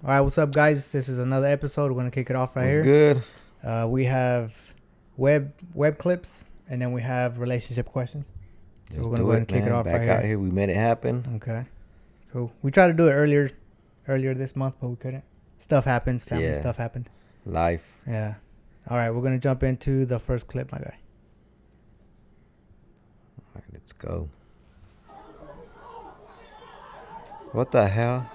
All right, what's up, guys? This is another episode. We're gonna kick it off right What's here. good? We have web clips, and then we have relationship questions. So we're gonna go ahead and kick it off Back right out here. here. We made it happen. Okay, cool. We tried to do it earlier this month, but we couldn't. Stuff happens. Family stuff happened. Life. Yeah. All right, we're gonna jump into the first clip, my guy. All right, let's go. What the hell?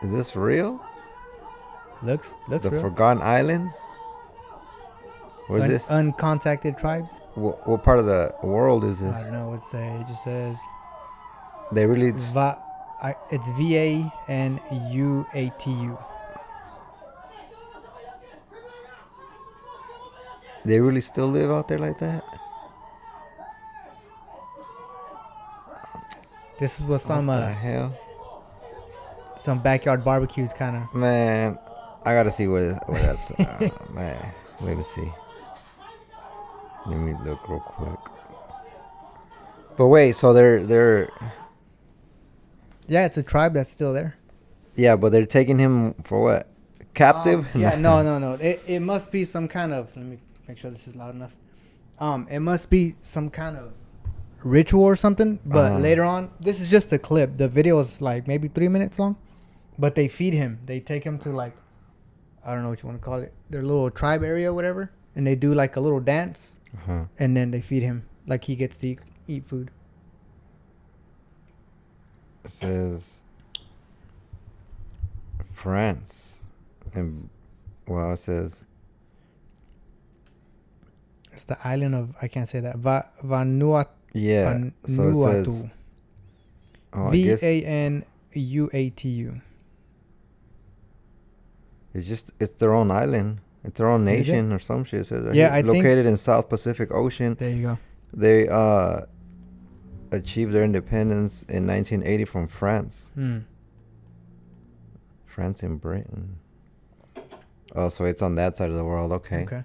Is this real? Looks The real. Forgotten Islands? Where's this? Uncontacted tribes. What part of the world is this? I don't know what to say. It just says They really it's VANUATU. they really still live out there like that? This was some What the hell? some backyard barbecues kind of. Man, I gotta see where that's. Man, let me see. Let me look real quick. But wait, so they're Yeah, it's a tribe that's still there. yeah, but they're taking him for what? Captive? Yeah, no. It must be some kind of. Let me make sure this is loud enough. It must be some kind of ritual or something. But later on, this is just a clip. The video is like maybe 3 minutes long. But they feed him. They take him to like, I don't know what you want to call it, their little tribe area, or whatever, and they do like a little dance, and then they feed him like he gets to eat food. It says France, and well, it says It's the island of, I can't say that, Vanuatu. yeah. So it says I guess VANUATU. it's their own island. It's their own nation or some shit. It says right Yeah, here. I think- Located in South Pacific Ocean. There you go. They achieved their independence in 1980 from France. France and Britain. Oh, so it's on that side of the world. Okay. Okay.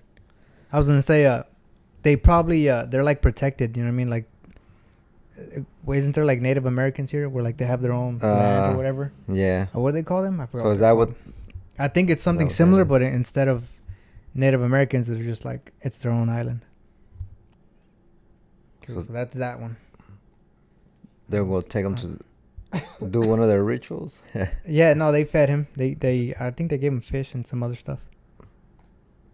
I was gonna say, they probably they're like protected. You know what I mean? Like, isn't there like Native Americans here where like they have their own land or whatever? Yeah. Or what do they call them? I forgot. So is that what? I think it's something what that similar, is? but instead of Native Americans, they're just like it's their own island. Cool, so that's that one. They'll go take them to do one of their rituals. Yeah, no, they fed him. They I think they gave him fish and some other stuff.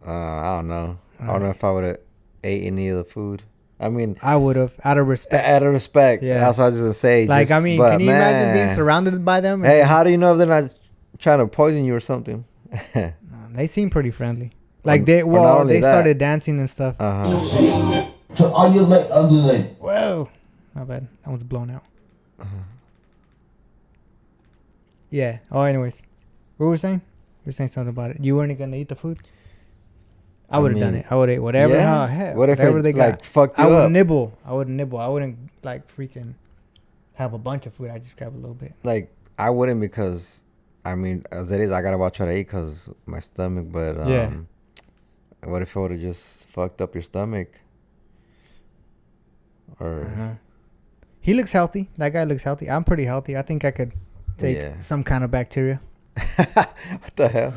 I don't know. I don't know if I would have ate any of the food. I mean, I would have, out of respect. out of respect. Yeah. That's what I was just gonna say. Like, just, I mean, but can you imagine being man. surrounded by them? Hey, how do you know if they're not trying to poison you or something? They seem pretty friendly. Like not only they that. started dancing and stuff. To all your ugly lady. Whoa, my bad. That one's blown out. Yeah. Oh, anyways, what were we saying? We were saying something about it. You weren't gonna eat the food. I would have done mean, it. I would have whatever. yeah? Heck, What if whatever it, they got. like, fucked you I would up? nibble. I would nibble. I wouldn't like freaking have a bunch of food. I just grab a little bit. Like, I wouldn't because, I mean, as it is, I gotta watch what I eat because my stomach. But Yeah. what if it would have just fucked up your stomach? Or He looks healthy. That guy looks healthy. I'm pretty healthy. I think I could take some kind of bacteria. what the hell?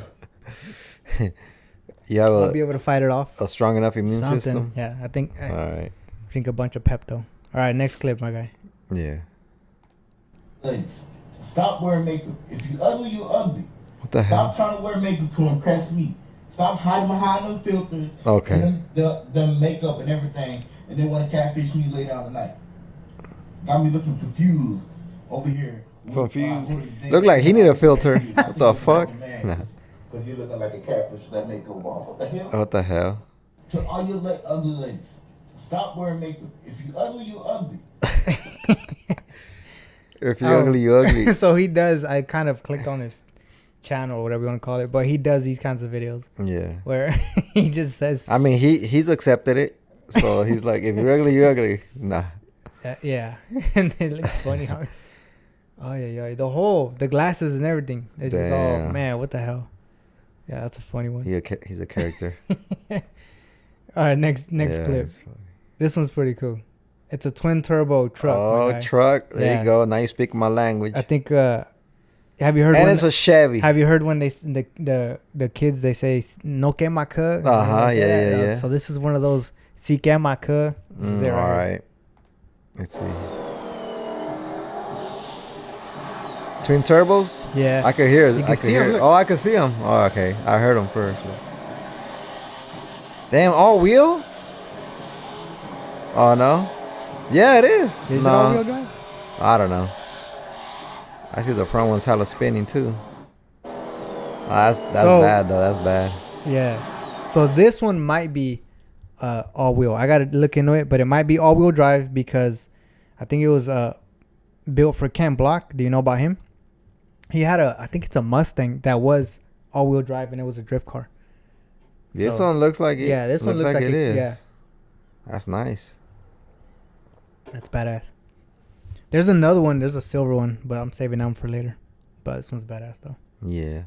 You have I'll be able to fight it off. a strong enough immune Something. system. Yeah, I think. All right. Drink a bunch of Pepto. All right, next clip, my guy. Yeah. Ladies, stop wearing makeup. If you ugly, you ugly. What the hell? Stop trying to wear makeup to impress me. Stop hiding behind them filters. Okay. And them makeup and everything. And they want to catfish me later on tonight. Got me looking confused over here. Confused? Look like he need a filter. What the fuck? Nah. Because you're looking like a catfish that makeup off. What the hell? What the hell? To all your ugly ladies, stop wearing makeup. If you ugly, you ugly. If you're ugly, you ugly. So he does. I kind of clicked on his channel or whatever you want to call it, but he does these kinds of videos Yeah. where he just says, I mean, he's accepted it. So he's like, if you're ugly, you're ugly. Nah. yeah, and it looks funny how. Oh yeah, the glasses and everything. It's just all, Damn. man, what the hell? Yeah, that's a funny one. He's a character. All right, next Yeah, clip. it's funny. This one's pretty cool. It's a twin turbo truck. Oh, my guy. truck. There Yeah. you go. Now you speak my language. I think. Have you heard? And when, it's a Chevy. have you heard when the kids they say no quema que? Yeah. So this is one of those si quema que. This is it All right here. right. Let's see. Twin turbos? Yeah. I could hear. You can I see could 'em, hear. look. Oh, I could see them. Oh, okay. I heard them first. Damn, all wheel? Oh no. Yeah, it is. Is no, it all-wheel drive? I don't know. I see the front one's hella spinning too. That's So- bad though. That's bad. Yeah. So this one might be all-wheel. I gotta look into it, but it might be all-wheel drive because I think it was built for Ken Block. Do you know about him? He had I think it's a Mustang that was all-wheel drive and it was a drift car. This So- one looks like it. Yeah, this one looks like it is. Yeah, That's nice. that's badass. There's another one. There's a silver one, but I'm saving that one for later. But this one's badass though. Yeah.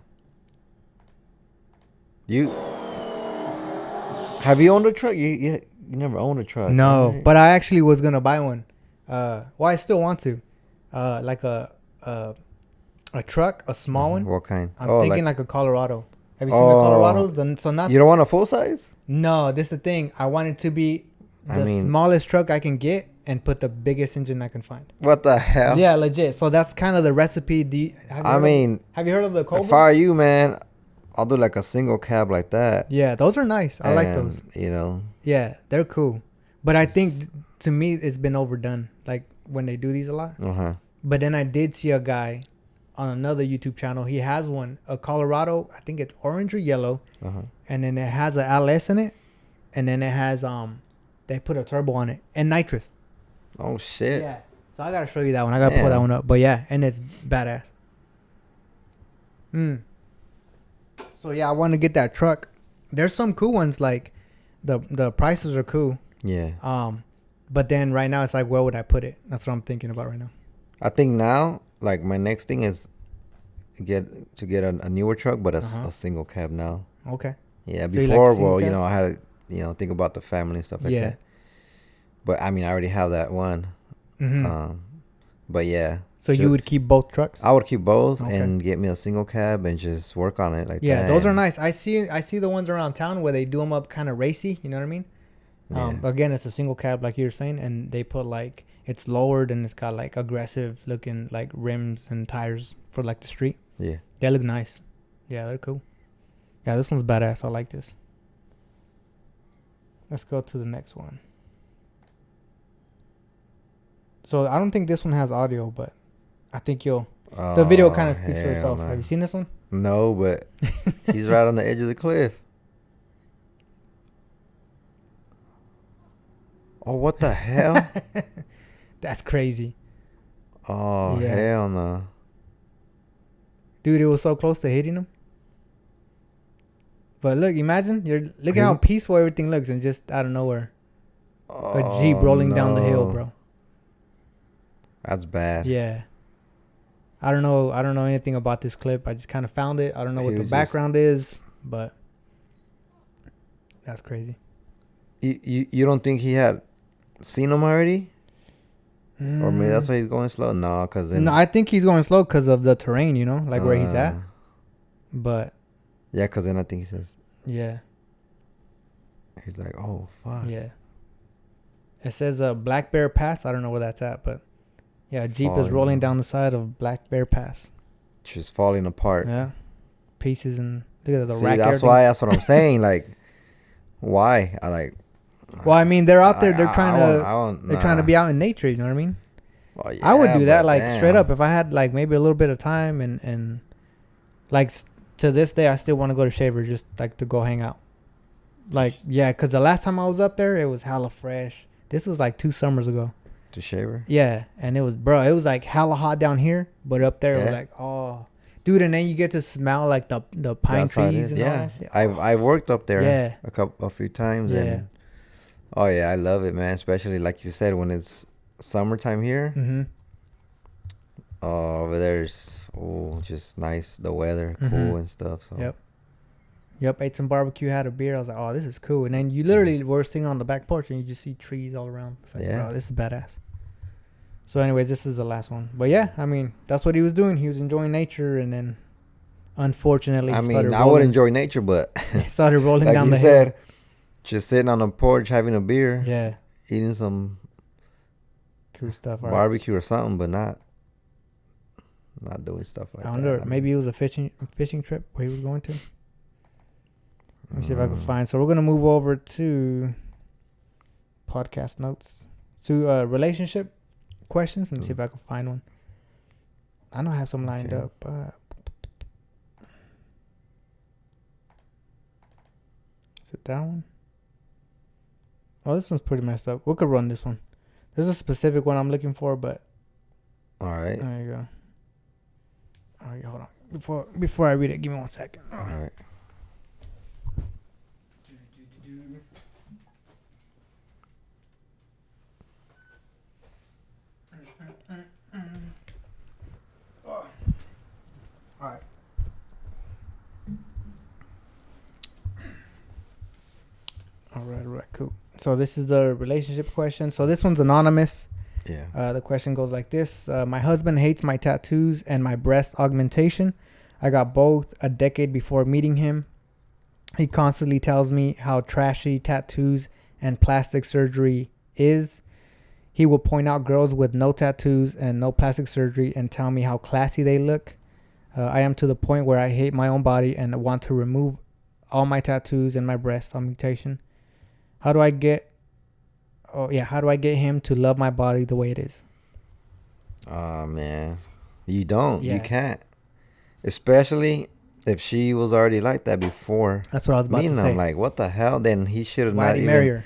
Have you owned a truck? You never owned a truck. No, right? but I actually was gonna buy one. Well, I still want to. Like a truck, a small one. What kind? I'm thinking like a Colorado. Have you seen the Oh. Colorados? So not. You don't want a full size? No, this is the thing. I want it to be the I mean- smallest truck I can get and put the biggest engine I can find. What the hell? Yeah, legit. So that's kind of the recipe. Have you heard of the Cobra? if I were you, man, I'll do like a single cab like that. Yeah, those are nice. I like And, those. You know. Yeah, they're cool. But I think to me it's been overdone. Like when they do these a lot. Uh huh. But then I did see a guy on another YouTube channel. He has one, a Colorado. I think it's orange or yellow, Uh huh. and then it has a LS in it, and then it has they put a turbo on it and nitrous. Oh shit. Yeah. So I gotta show you that one. I gotta pull that Damn. one up. But yeah, and it's badass. So yeah, I want to get that truck. There's some cool ones like the prices are cool. Yeah. But then right now it's like where would I put it? That's what I'm thinking about right now. I think now, like my next thing is get a newer truck, but a single cab now. Okay. Yeah. So you like Before, single well, you cabs? know, I had to, think about the family and stuff like Yeah. that. But I mean, I already have that one. Mm-hmm. But yeah. So you would keep both trucks? I would keep both Okay. and get me a single cab and just work on it like that. Yeah, those are nice. I see the ones around town where they do them up kind of racy. You know what I mean? Yeah. Again, it's a single cab like you were saying, and they put like it's lowered and it's got like aggressive looking like rims and tires for like the street. Yeah. They look nice. Yeah, they're cool. Yeah, this one's badass. I like this. Let's go to the next one. So I don't think this one has audio, but I think the video kind of speaks for itself. no. Have you seen this one? No, but he's right on the edge of the cliff. Oh, what the hell? That's crazy. Oh, Yeah. hell no. Dude, it was so close to hitting him. But look, imagine look at how Who? peaceful everything looks, and just out of nowhere, a Oh, Jeep rolling down the hill, no. bro. That's bad. Yeah. I don't know anything about this clip. I just kind of found it. I don't know what He the was background is, but that's crazy. You don't think he had seen him already? Or maybe that's why he's going slow? No, because then... No, I think he's going slow because of the terrain, like where he's at. Uh, But Yeah, because then I think he says... yeah, He's like, oh, fuck. yeah. It says Black Bear Pass. I don't know where that's at, but yeah, a Jeep is Falling rolling down. down the side of Black Bear Pass. Just falling apart. Yeah, pieces and look at the See, rack. that's everything. why. That's what I'm saying. Like, why? Well, I mean, they're out there. They're I trying won't- they're trying to nah. be out in nature. You know what I mean? Well, I would yeah, do that, but like straight damn. up. If I had like maybe a little bit of time and like to this day, I still want to go to Shaver just like to go hang out. Like yeah, because the last time I was up there, it was hella fresh. This was like 2 summers ago. To Shaver? Yeah, and it was like hella hot down here, but up there it was Yeah. like oh, dude, and then you get to smell like the pine That's how it trees is, and all yeah. that shit. I've worked up there Yeah. a few times. Yeah. And oh, yeah, I love it, man. Especially, like you said, when it's summertime here. Mm-hmm. Oh, over there's just nice. The weather, cool Mhm. and stuff. So Yep. Yep, ate some barbecue, had a beer. I was like, oh, this is cool. And then you literally were sitting on the back porch and you just see trees all around. It's like, Yeah. bro, this is badass. So, anyways, this is the last one. But yeah, I mean, that's what he was doing. He was enjoying nature, and then unfortunately, I he mean, started I would rolling, enjoy nature, but he started rolling like down you the said, just sitting on the porch having a beer, hill. Yeah, eating some cool stuff. All right. barbecue or something, but not doing stuff like I that. wonder, I mean, maybe it was a fishing trip where he was going to. Let me see if I can mm, find. So we're gonna move over to podcast notes, to relationship questions. Let me see if I can find one. I know I have some lined Okay. up. Is it that one? Oh, this one's pretty messed up. We could run this one. There's a specific one I'm looking for, but all right. there you go. All right, hold on. Before I read it, give me 1 second. All right. All right. All right, cool. So this is the relationship question. So this one's anonymous. Yeah. The question goes like this. My husband hates my tattoos and my breast augmentation. I got both a decade before meeting him. He constantly tells me how trashy tattoos and plastic surgery is. He will point out girls with no tattoos and no plastic surgery and tell me how classy they look. I am to the point where I hate my own body and want to remove all my tattoos and my breast augmentation. How do I get him to love my body the way it is? Oh man, you don't. Yeah. You can't. Especially if she was already like that before. That's what I was about to Meaning, say. I'm like, what the hell? Then he should have Why not did he even. marry her?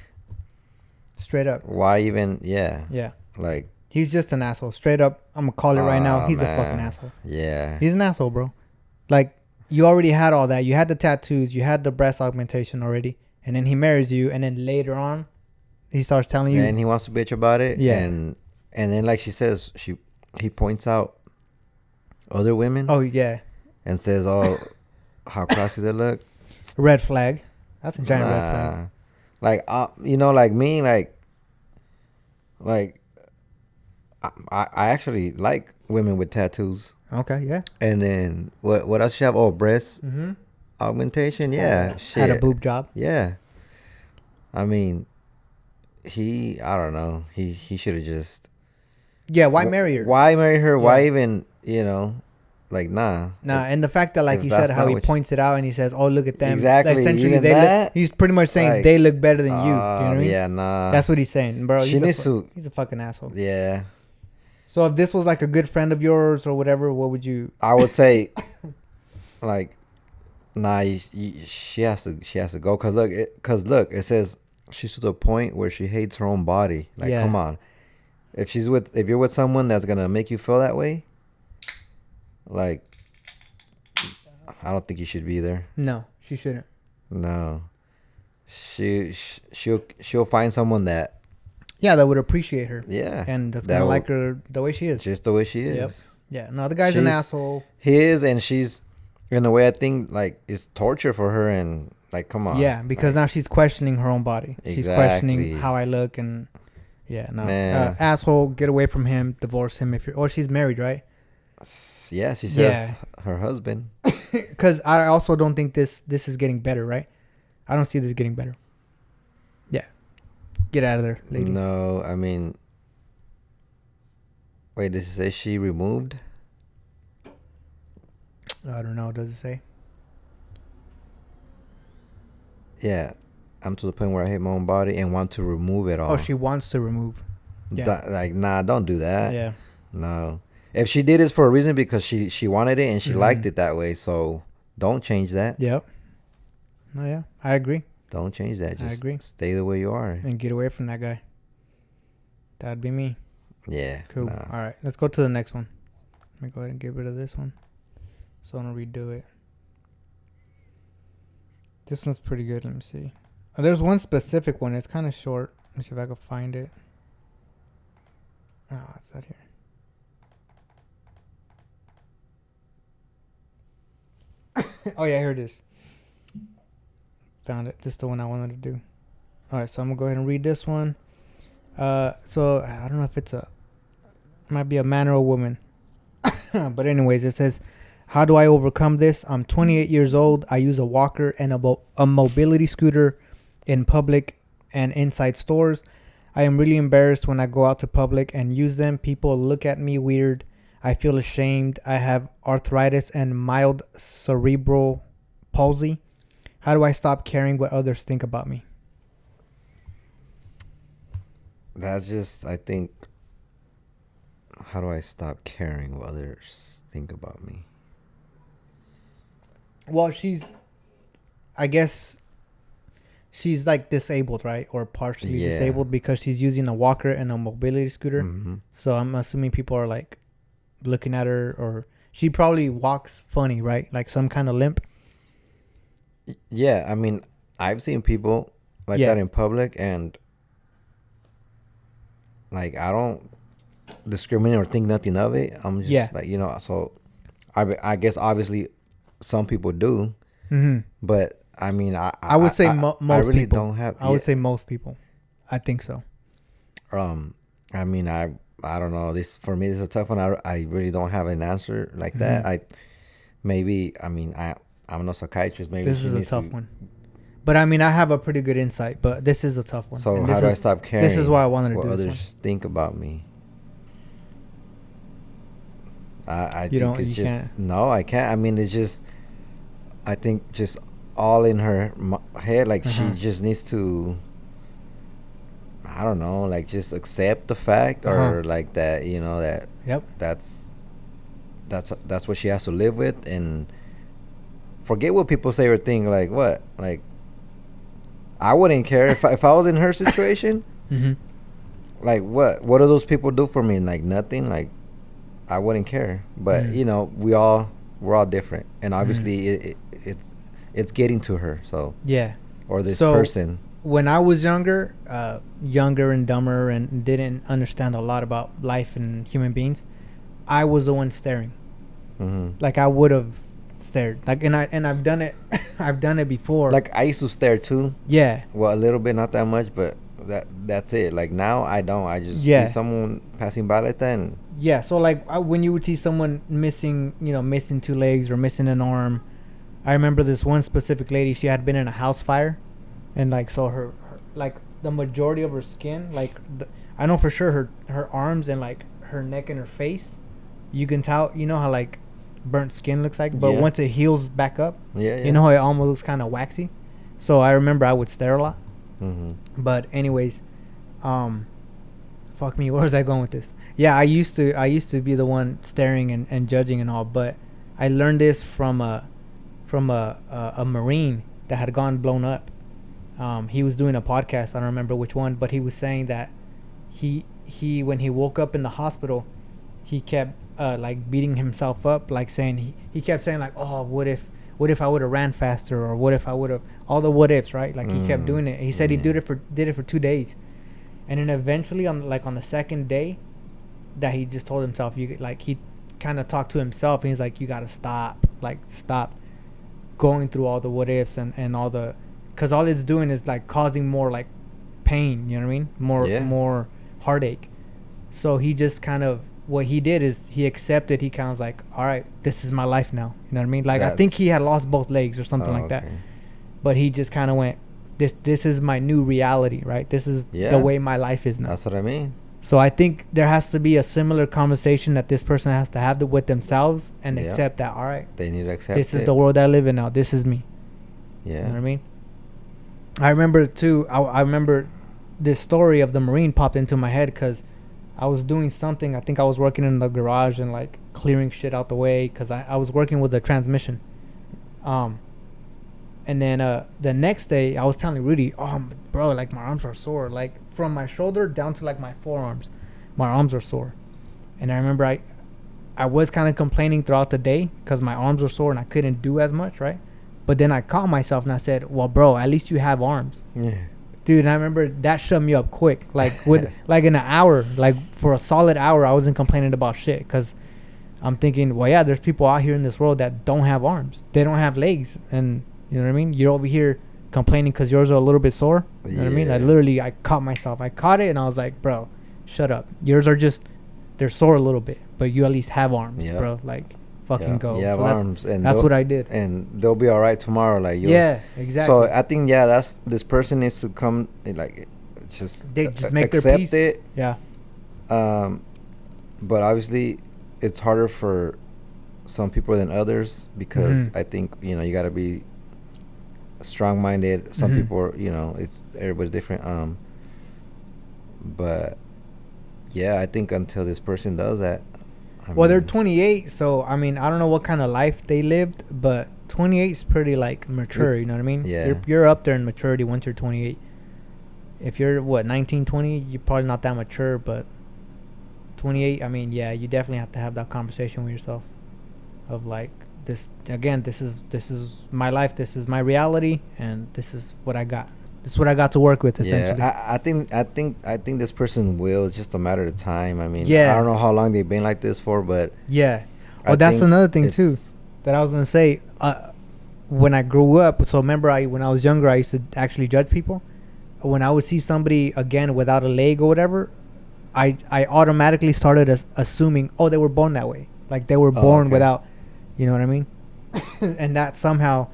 Straight up. Why even? Yeah. Yeah. Like. He's just an asshole. Straight up. I'm going to call it right now. He's a fucking man. asshole. Yeah. He's an asshole, bro. Like, you already had all that. You had the tattoos. You had the breast augmentation already. And then he marries you. And then later on, he starts telling you. And he wants to bitch about it. Yeah. And then, like she says, he points out other women. Oh, yeah. And says, oh, how classy they look. Red flag. That's a giant red flag. Like, like me, like I actually like women with tattoos. Okay, yeah. And then what else you have? Oh, breast Mm-hmm. augmentation. Yeah, shit. Had a boob job. Yeah. I mean, I don't know. He should have just. Yeah, why marry her? Why marry her? Yeah. Why even, like, nah. Nah, and the fact that, like if you that's said, how not he what you- points it out and he says, "Oh, look at them." Exactly, Essentially, even they that? look. He's pretty much saying Like, they look better than you. Do you know what I mean? Yeah, nah. That's what he's saying, bro. She needs to. He's a fucking asshole. Yeah. So if this was like a good friend of yours or whatever, what would you? I would say, like, nah. She has to go. Cause look, it says she's to the point where she hates her own body. Like, Yeah. come on. If you're with someone that's gonna make you feel that way, like, I don't think you should be there. No, she shouldn't. No. She'll find someone that. Yeah, that would appreciate her. Yeah. And that's that gonna will- like her the way she is. Just the way she is. Yep. Yeah. No, the guy's an She's- asshole. He is, and she's, in a way, I think, like, it's torture for her, and, like, come on. Yeah, because like, now she's questioning her own body. She's Exactly. questioning how I look and yeah, no. Man. Asshole, get away from him, divorce him if you're or she's married, right? Yeah, she says Yeah. her husband. Cuz I also don't think this is getting better, right? I don't see this getting better. Yeah. Get out of there, lady. No, I mean, wait, does it say she removed? I don't know, does it say? Yeah, I'm to the point where I hate my own body and want to remove it all. Oh, she wants to remove. Yeah. Like, nah, don't do that. Yeah. No. If she did it for a reason because she wanted it and she Mhm. liked it that way, so don't change that. Yep. Oh yeah, I agree. Don't change that. Just I agree. stay the way you are. And get away from that guy. That'd be me. Yeah. Cool. nah. All right, let's go to the next one. Let me go ahead and get rid of this one. So I'm gonna redo it. This one's pretty good. Let me see. There's one specific one. It's kind of short. Let me see if I can find it. Oh, it's not here. Oh yeah, here it is. found it. This is the one I wanted to do. All right, so I'm gonna go ahead and read this one. So I don't know if it might be a man or a woman, but anyways, it says, "How do I overcome this? I'm 28 years old. I use a walker and a mobility scooter in public and inside stores. I am really embarrassed when I go out to public and use them. People look at me weird. I feel ashamed. I have arthritis and mild cerebral palsy. How do I stop caring what others think about me?" That's just, I think, how do I stop caring what others think about me? Well, I guess she's like disabled, right? Or partially disabled because she's using a walker and a mobility scooter. Mm-hmm. So I'm assuming people are like looking at her, or she probably walks funny, right? Like some kind of limp. Yeah, I mean, I've seen people like that in public, and like I don't discriminate or think nothing of it. I'm just like, so I guess obviously some people do, but I mean, I would say most really people don't have. I would say most people. I think so. I mean, I don't know. For me, this is a tough one. I really don't have an answer like that. I'm no psychiatrist. Maybe this is a tough one. But I mean, I have a pretty good insight, but this is a tough one. So how do I stop caring? This is why I wanted to do what this others think about me. I you think it's just no, I can't. I mean, it's just, I think just all in her head. Like she just needs to, I don't know, like just accept the fact or like that, that that's what she has to live with, and forget what people say or think. Like what, like I wouldn't care if I was in her situation. Like what do those people do for me? Like nothing. Like I wouldn't care. But we're all different, and obviously it's getting to her. So or this person. When I was younger and dumber and didn't understand a lot about life and human beings, I was the one staring. Like I would have stared. Like and I've done it. I've done it before. Like I used to stare too. Yeah. Well, a little bit, not that much, but that's it. Like now I don't. I just see someone passing by like that. And so like when you would see someone missing, missing 2 legs or missing an arm, I remember this one specific lady. She had been in a house fire, and like so her like the majority of her skin, like I know for sure her arms and like her neck and her face, you can tell. You know how like burnt skin looks like, but once it heals back up, you know how it almost looks kind of waxy. So I remember I would stare a lot. But anyways, fuck me, where was I going with this? Yeah, I used to be the one staring and judging and all, but I learned this from a Marine that had gone blown up. He was doing a podcast, I don't remember which one, but he was saying that he when he woke up in the hospital, he kept like beating himself up, like saying he kept saying like, oh, what if I would have ran faster, or what if I would have, all the what ifs, right? Like he kept doing it. He said he did it for 2 days, and then eventually on the second day, that he just told himself, he kind of talked to himself, and he's like, you gotta stop going through all the what ifs and all the, because all it's doing is like causing more like pain, you know what I mean, more heartache. So he just kind of, what he did is he accepted. He kind of was like, all right, this is my life now. You know what I mean? Like I think he had lost both legs or something like that, but he just kind of went, this is my new reality, right? This is the way my life is now. That's what I mean. So I think there has to be a similar conversation that this person has to have with themselves and accept that, all right, they need to accept this is the world I live in now. This is me. You know what I mean? I remember too, I remember this story of the Marine popped into my head because I was doing something. I think I was working in the garage and like clearing shit out the way because I was working with the transmission. And then the next day I was telling Rudy, oh bro, like my arms are sore, like from my shoulder down to like my forearms, my arms are sore. And I remember I was kind of complaining throughout the day because my arms were sore and I couldn't do as much, right? But then I caught myself and I said, well bro, at least you have arms. Dude, and I remember that shut me up quick. Like with like in an hour, like for a solid hour, I wasn't complaining about shit because I'm thinking, well, yeah, there's people out here in this world that don't have arms, they don't have legs, and you know what I mean. You're over here complaining because yours are a little bit sore. You know what I mean? I caught myself. I caught it and I was like, bro, shut up. Yours are just, they're sore a little bit, but you at least have arms, bro. Like, fucking go. You have so arms, and that's what I did. And they'll be all right tomorrow. Like, yeah, exactly. So I think that's this person needs to come like, just they just make accept their peace. it. Yeah. But obviously, it's harder for some people than others because I think you got to be strong-minded. Some people are, it's everybody's different. But yeah, I think until this person does that. They're 28, so I mean, I don't know what kind of life they lived, but 28 is pretty like mature. You know what I mean? Yeah. You're up there in maturity once you're 28. If you're 19, 20, you're probably not that mature, but 28, I mean, yeah, you definitely have to have that conversation with yourself of like, this again, this is my life, this is my reality, and this is what I got. This is what I got to work with, essentially. Yeah, I think this person will. It's just a matter of time. I mean, yeah. I don't know how long they've been like this for, but yeah. Well, that's another thing too that I was gonna say. When I grew up, so remember, when I was younger, I used to actually judge people. When I would see somebody again without a leg or whatever, I automatically started assuming, oh, they were born that way, like they were born without, you know what I mean? And that somehow,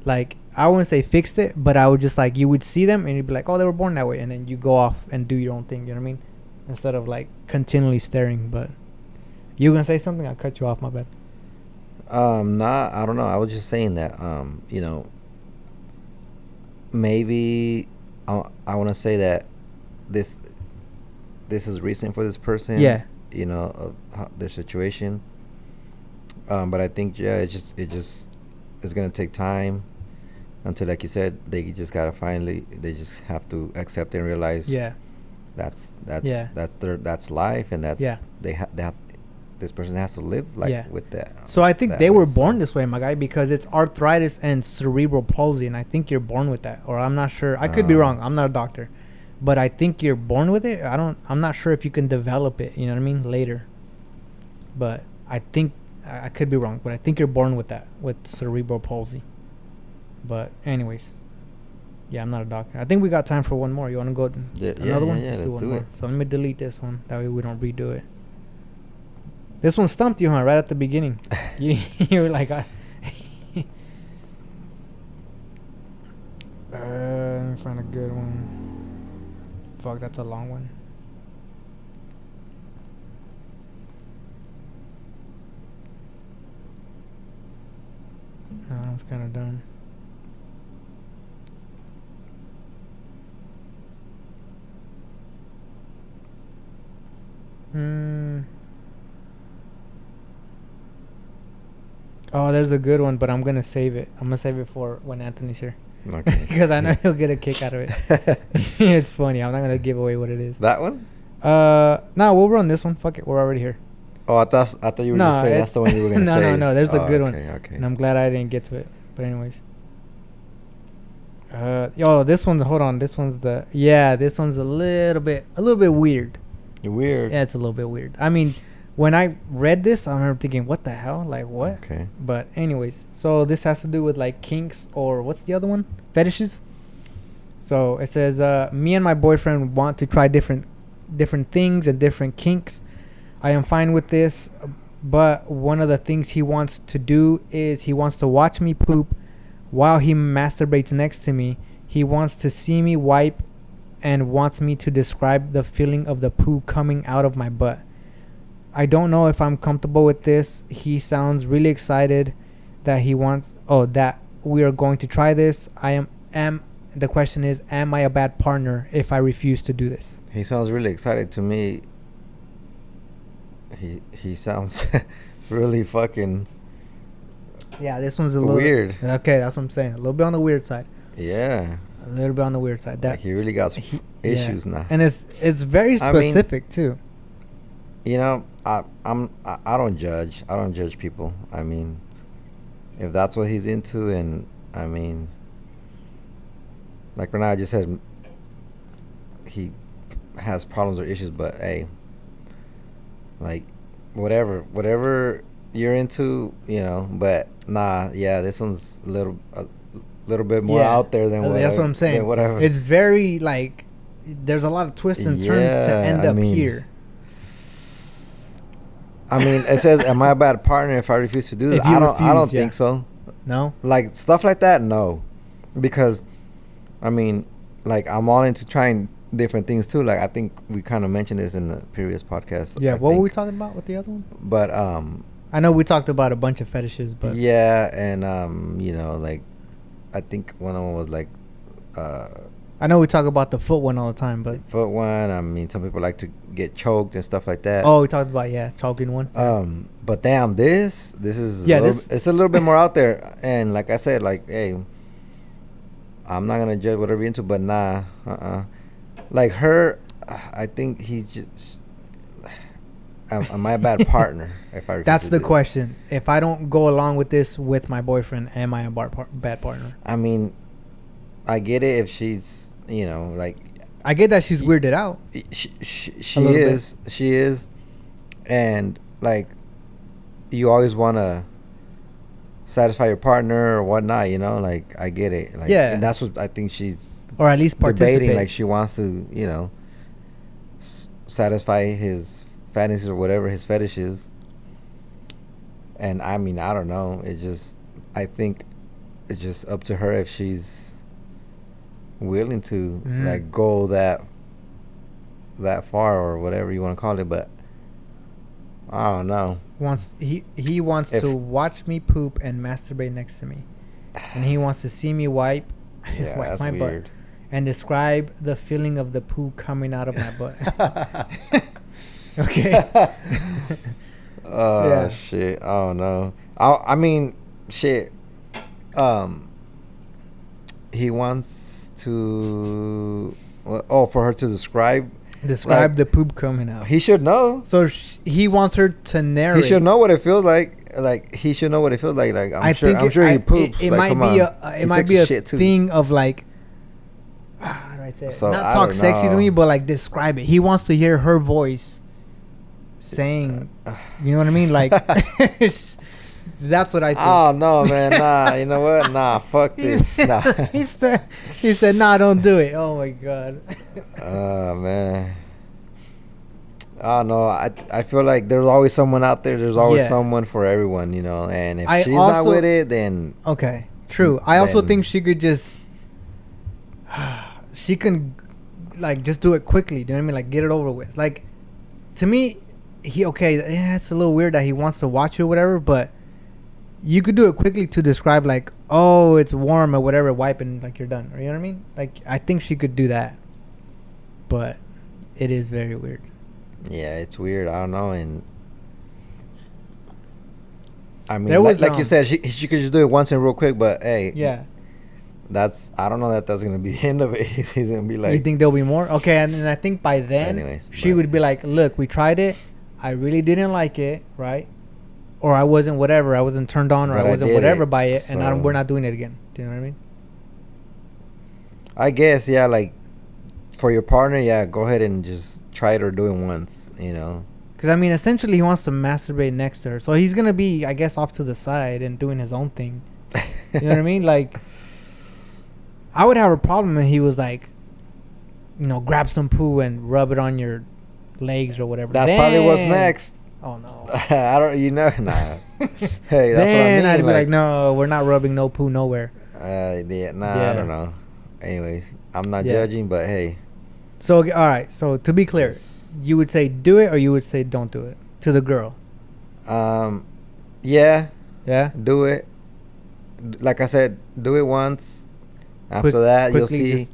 like, I wouldn't say fixed it, but I would just like, you would see them and you'd be like, oh, they were born that way, and then you go off and do your own thing. You know what I mean? Instead of like continually staring. But you gonna say something? I cut you off. My bad. Nah, I don't know. I was just saying that, maybe I want to say that this is recent for this person. Yeah. Of their situation. But I think it's gonna take time until, like you said, they just gotta they just have to accept and realize. Yeah. That's life, and that's they have. This person has to live with that. So I think they were born this way, my guy, because it's arthritis and cerebral palsy, and I think you're born with that. Or I'm not sure. I could be wrong. I'm not a doctor, but I think you're born with it. I'm not sure if you can develop it. You know what I mean? Later. But I think I could be wrong, but I think you're born with that, with cerebral palsy. But anyways, yeah, I'm not a doctor. I think we got time for one more. You want to go another one? Yeah, let's do one do more. it. So let me delete this one. That way we don't redo it. This one stumped you, huh? Right at the beginning. you were like, let me find a good one. Fuck, that's a long one. No, that was kind of dumb. Oh, there's a good one, but I'm gonna save it. I'm gonna save it for when Anthony's here. Okay. Because I know he'll get a kick out of it. It's funny. I'm not gonna give away what it is. That one? No, we'll run this one. Fuck it. We're already here. Oh, I thought you were gonna say that's the one you were gonna say. No. There's a good one. Okay. And I'm glad I didn't get to it. But anyways. This one's. Hold on. This one's this one's a little bit weird. Weird. Yeah, it's a little bit weird. I mean, when I read this, I remember thinking, what the hell? Like, what? Okay. But anyways, so this has to do with like kinks, or what's the other one? Fetishes. So it says, me and my boyfriend want to try different things and different kinks. I am fine with this, but one of the things he wants to do is he wants to watch me poop while he masturbates next to me. He wants to see me wipe and wants me to describe the feeling of the poo coming out of my butt. I don't know if I'm comfortable with this. He sounds really excited that that we are going to try this. The question is, am I a bad partner if I refuse to do this? He sounds really excited to me. He sounds really fucking. Yeah, this one's a little weird. Okay, that's what I'm saying. A little bit on the weird side. Yeah. A little bit on the weird side. That like he really got issues now. And it's very specific too. I don't judge. I don't judge people. I mean, if that's what he's into, and I mean, like Renee just said, he has problems or issues, but hey, like whatever you're into, but nah, yeah, this one's a little bit more out there than what. That's what I'm saying. Whatever. It's very like there's a lot of twists and turns to end up here. I mean, it says, "Am I a bad partner if I refuse to do this?" I don't think so. No. Like stuff like that, no, because, I mean, like I'm all into trying different things too. Like I think we kind of mentioned this in the previous podcast. Yeah. What were we talking about with the other one? But I know we talked about a bunch of fetishes, but yeah, and you know, like I think one of them was like I know we talk about the foot one all the time, but foot one. I mean, some people like to get choked and stuff like that. Oh, we talked about choking one. But damn, this is it's a little bit more out there, and like I said, like hey, I'm not gonna judge whatever you're into, but nah, like her, I think he's just. Am I a bad partner if I? That's the question. If I don't go along with this with my boyfriend, am I a bad partner? I mean, I get it if she's, you know, like. I get that she's weirded out. She is, and like, you always want to satisfy your partner or whatnot, you know. Like I get it. Like, yeah, and that's what I think she's. Or at least participate. Debating, like she wants to, you know, satisfy his fantasies or whatever his fetish is. And I mean, I don't know. I think it's just up to her if she's willing to like go that far or whatever you want to call it. But I don't know. He wants to watch me poop and masturbate next to me, and he wants to see me wipe that's my weird. butt and describe the feeling of the poo coming out of my butt. Okay. Oh shit! Oh no! I mean, shit. He wants to. For her to describe like, the poop coming out. He should know. So he wants her to narrate. He should know what it feels like. Like he should know what it feels like. Like I'm sure he poops. It like, might be a thing of like. How do I say it? So, not talk sexy to me, but like describe it. He wants to hear her voice saying, you know what I mean? Like, that's what I think. Oh no, man! Nah, you know what? Nah, fuck this. Nah. he said, nah, don't do it. Oh my god. Oh man. Oh no, I feel like there's always someone out there. There's always someone for everyone, you know. And if she's not with it, then okay, true. I also think she could just. She can, like, just do it quickly. Do you know what I mean? Like, get it over with. Like, to me, it's a little weird that he wants to watch you or whatever, but you could do it quickly to describe, like, oh, it's warm or whatever, wipe and, like, you're done. Or, you know what I mean? Like, I think she could do that. But it is very weird. Yeah, it's weird. I don't know. And I mean, like you said, she could just do it once and real quick, but hey. Yeah. I don't know that's gonna be the end of it. He's gonna be like, you think there'll be more? Okay, and I think by then she would be like, look, we tried it, I really didn't like it, right? Or I wasn't turned on, or I wasn't whatever by it, so, and we're not doing it again. Do you know what I mean? I guess, yeah, like for your partner, yeah, go ahead and just try it or do it once, you know. Because I mean, essentially, he wants to masturbate next to her, so he's gonna be, I guess, off to the side and doing his own thing. You know what I mean? Like, I would have a problem if he was like, you know, grab some poo and rub it on your legs or whatever. That's probably what's next. Oh no. I don't. You know, nah. Hey, that's then what I mean. I'd be like, no, we're not rubbing no poo nowhere. I don't know. Anyways, I'm not judging, but hey. So all right. So to be clear, you would say do it, or you would say don't do it to the girl. Yeah. Yeah. Do it. Like I said, do it once. After that, you'll see.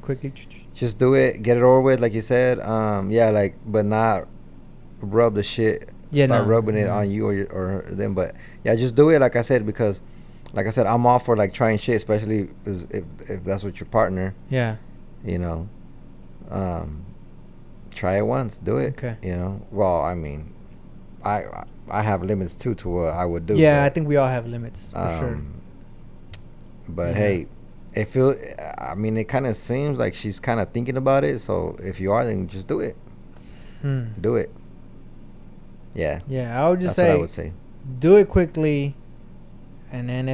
Just do it. Get it over with, like you said. Yeah, like, but not rub the shit. Yeah, start rubbing it on you or them. But yeah, just do it, like I said, because, like I said, I'm all for like trying shit, especially if that's with your partner. Yeah. You know, try it once. Do it. Okay. You know. Well, I mean, I have limits too to what I would do. Yeah, I think we all have limits for sure. But hey. I mean, it kind of seems like she's kind of thinking about it. So if you are, then just do it. Do it. Yeah. Yeah, I would just say. That's what I would say. Do it quickly, and then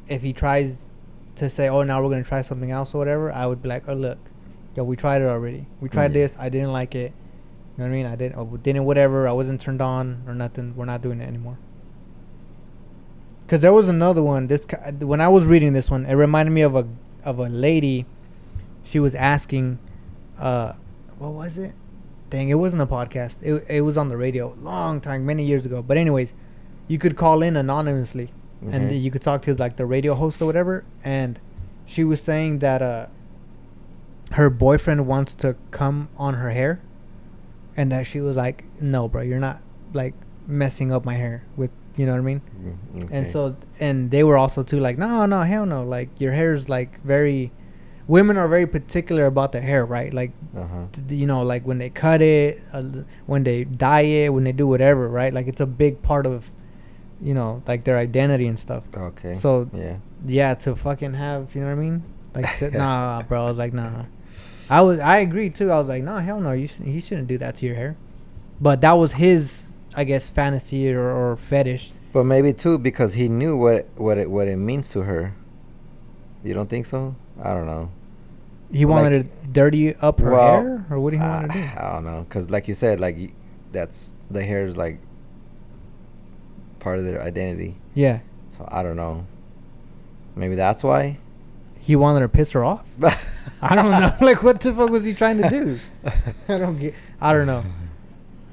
if he tries to say, oh, now we're gonna try something else or whatever, I would be like, oh look, yo, we tried it already. We tried this. I didn't like it. You know what I mean? I didn't whatever. I wasn't turned on or nothing. We're not doing it anymore. Cause there was another one. When I was reading this one, it reminded me of a lady. She was asking, what was it? Dang, it wasn't a podcast. It was on the radio, long time, many years ago. But anyways, you could call in anonymously, and you could talk to like the radio host or whatever. And she was saying that her boyfriend wants to come on her hair, and that she was like, no, bro, you're not like messing up my hair with, you know what I mean? Okay. And they were also too like, no, hell no, like your hair's like women are very particular about their hair, right? Like, you know, like when they cut it, when they dye it, when they do whatever, right? Like it's a big part of, you know, like their identity and stuff. Okay. So yeah, to fucking have, you know what I mean? Like, nah, bro. I was like, nah. I agreed too. I was like, no, hell no. He shouldn't do that to your hair. But that was his, I guess, fantasy or fetish. But maybe too because he knew what it means to her. You don't think so? I don't know. He wanted to dirty up her hair, or what do you want to do? I don't know, because like you said, like that's the hair is like part of their identity. Yeah. So I don't know. Maybe that's why. He wanted to piss her off. I don't know. Like, what the fuck was he trying to do? I don't know.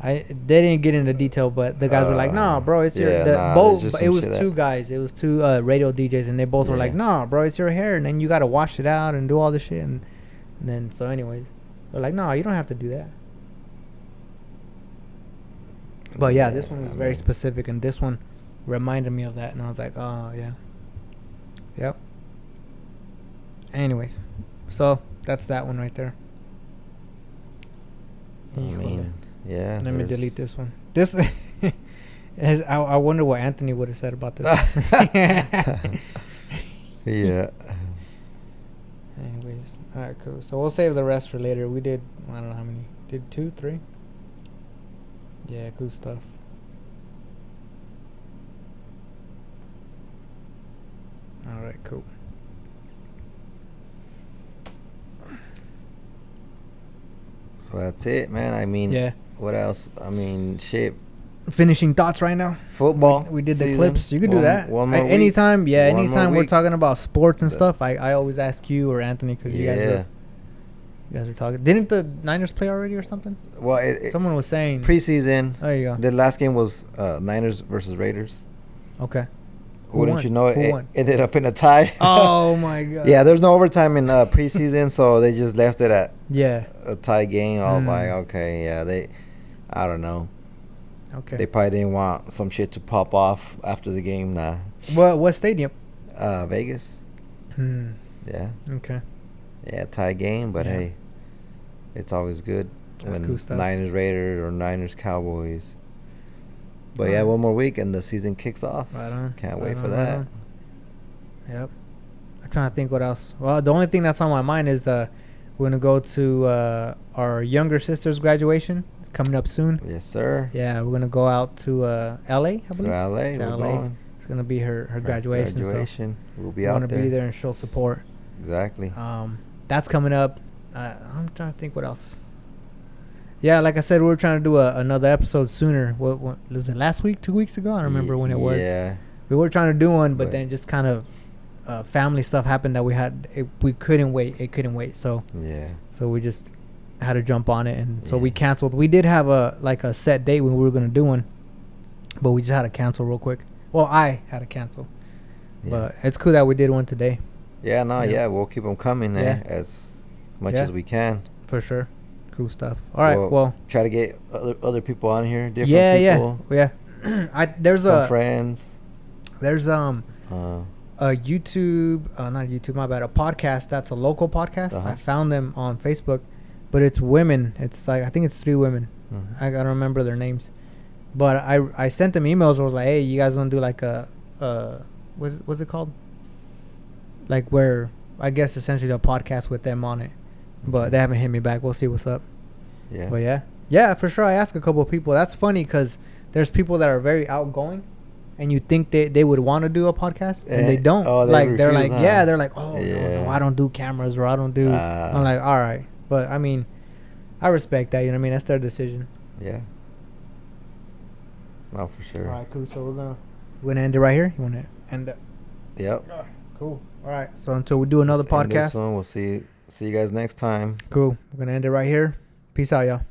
They didn't get into detail, but the guys were like, "Nah, bro, it's your both." It was two guys. It was two radio DJs, and they both were like, "Nah, bro, it's your hair, and then you gotta wash it out and do all this shit." And then so, anyways, they're like, "No, you don't have to do that." But yeah, this one was very specific, and this one reminded me of that, and I was like, "Oh yeah, yep." Anyways, so that's that one right there. Yeah. Let me delete this one. This is, I wonder what Anthony would have said about this. Yeah. Anyways, all right, cool. So we'll save the rest for later. We did, I don't know how many. Did 2, 3? Yeah, cool stuff. All right, cool. So that's it, man. I mean, yeah. What else? I mean, shit. Finishing thoughts right now. Football. We did the clips. You could do that. Anytime. Yeah, anytime we're talking about sports and stuff, I always ask you or Anthony because you guys are talking. Didn't the Niners play already or something? Well, someone was saying preseason. There you go. The last game was Niners versus Raiders. Okay. Wouldn't you know it? It ended up in a tie. Oh my god. Yeah, there's no overtime in preseason, so they just left it at a tie game. I was like, okay, yeah, I don't know. Okay. They probably didn't want some shit to pop off after the game. Nah. What stadium? Vegas. Yeah. Okay. Yeah, tie game, but hey, it's always good. That's cool stuff. Niners Raiders or Niners Cowboys. But yeah, one more week and the season kicks off. Right on. Can't wait for that. Right. Yep. I'm trying to think what else. Well, the only thing that's on my mind is we're gonna go to our younger sister's graduation coming up soon. Yes, sir. Yeah, we're gonna go out to LA. I believe. To LA. To LA. It's gonna be her graduation. So we'll be out there. Wanna be there and show support. Exactly. That's coming up. I'm trying to think what else. Yeah, like I said, we were trying to do another episode sooner. What was it, last week, 2 weeks ago? I don't remember when it was. Yeah. We were trying to do one, but then just kind of family stuff happened that we couldn't wait. It couldn't wait. So So we just had to jump on it, and so we canceled. We did have a set date when we were gonna do one, but we just had to cancel real quick. Well, I had to cancel, but it's cool that we did one today. Yeah, we'll keep them coming as much as we can. For sure. Cool stuff. All right, well try to get other people on here, different people. Yeah. There's some friends. There's a YouTube, not YouTube, my bad, a podcast that's a local podcast. I found them on Facebook, but it's women. It's like, I think it's 3 women. I don't remember their names, but I sent them emails. I was like, hey, you guys want to do like what's it called? Like where, I guess essentially a podcast with them on it. But they haven't hit me back. We'll see what's up. Yeah. But yeah, for sure. I asked a couple of people. That's funny because there's people that are very outgoing, and you think they would want to do a podcast, and they don't. Oh, they're refuse, like, huh? yeah, they're like, oh, Yeah. no, I don't do cameras, or I don't do. I'm like, all right. But, I mean, I respect that. You know what I mean? That's their decision. Yeah. No, for sure. All right, cool. So we're gonna end it right here. You want to end it? Yep. Cool. All right. So until we do another Let's end this podcast. one. We'll see you guys next time. Cool. We're gonna end it right here. Peace out, y'all.